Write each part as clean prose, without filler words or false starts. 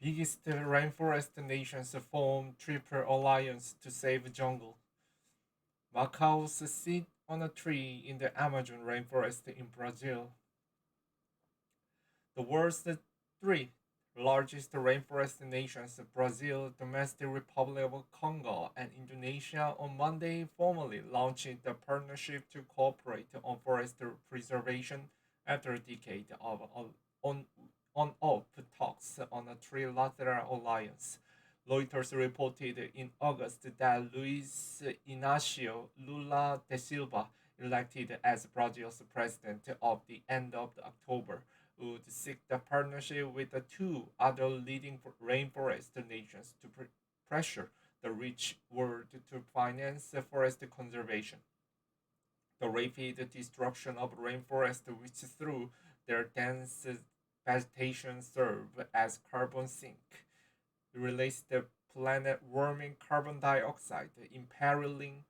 Biggest rainforest nations form triple alliance to save jungle. Macaws sit on a tree in the Amazon rainforest in Brazil. The world's three largest rainforest nations, Brazil, Domestic Republic of Congo, and Indonesia, on Monday formally launched the partnership to cooperate on forest preservation after a decade of on on-off talks on a trilateral alliance. Reuters reported in August that Luiz Inácio Lula da Silva, elected as Brazil's president of the end of October, would seek the partnership with the two other leading rainforest nations to pressure the rich world to finance forest conservation. The rapid destruction of rainforests, which through their dense vegetation serve as carbon sink, release the planet warming carbon dioxide, imperiling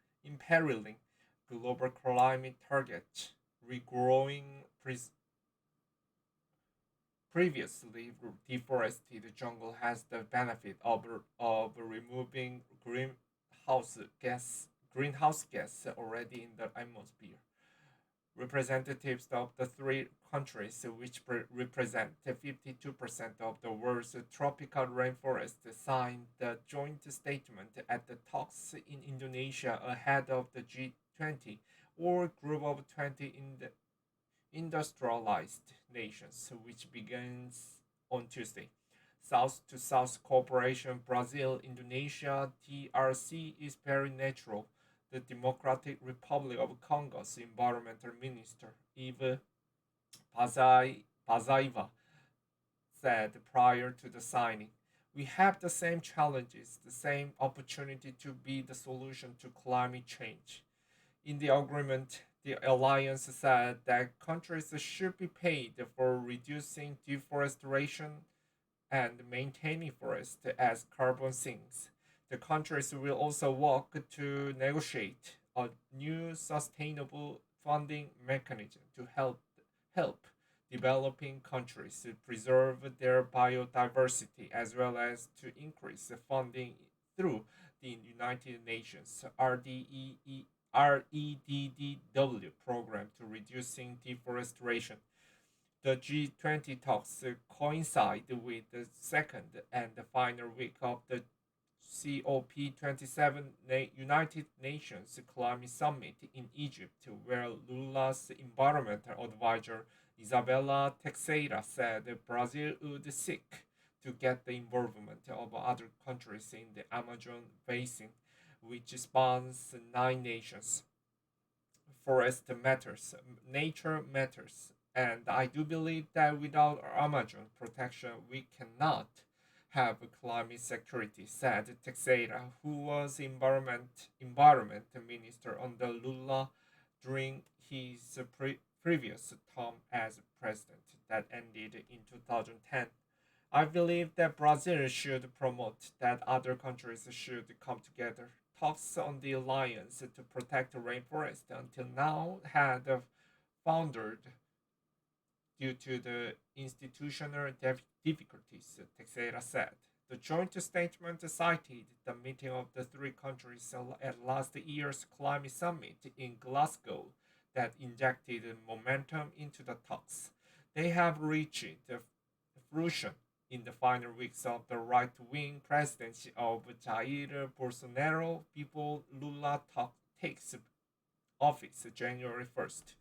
global climate targets. Regrowing previously deforested jungle has the benefit of removing greenhouse gas already in the atmosphere. Representatives of the three countries, which represent 52% of the world's tropical rainforest, signed the joint statement at the talks in Indonesia ahead of the G20, or Group of 20 in the industrialized nations, which begins on Tuesday. South to South cooperation, Brazil, Indonesia, DRC is very natural. The Democratic Republic of Congo's environmental minister, Eva Bazaiva, said prior to the signing. We have the same challenges, the same opportunity to be the solution to climate change. In the agreement, the alliance said that countries should be paid for reducing deforestation and maintaining forests as carbon sinks. The countries will also work to negotiate a new sustainable funding mechanism to help developing countries to preserve their biodiversity as well as to increase funding through the United Nations REDDW program to reducing deforestation. The G20 talks coincide with the second and the final week of the COP27 United Nations Climate Summit in Egypt, where Lula's environmental advisor Isabella Teixeira said Brazil would seek to get the involvement of other countries in the Amazon basin, which spans 9 nations. Forest matters, nature matters, and I do believe that without Amazon protection, we cannot have climate security, said Teixeira, who was environment minister under Lula during his previous term as president that ended in 2010. I believe that Brazil should promote that other countries should come together. Talks on the alliance to protect the rainforest until now had foundered due to the institutional difficulties, Teixeira said. The joint statement cited the meeting of the three countries at last year's climate summit in Glasgow that injected momentum into the talks. They have reached fruition in the final weeks of the right wing presidency of Jair Bolsonaro before Lula takes office January 1st.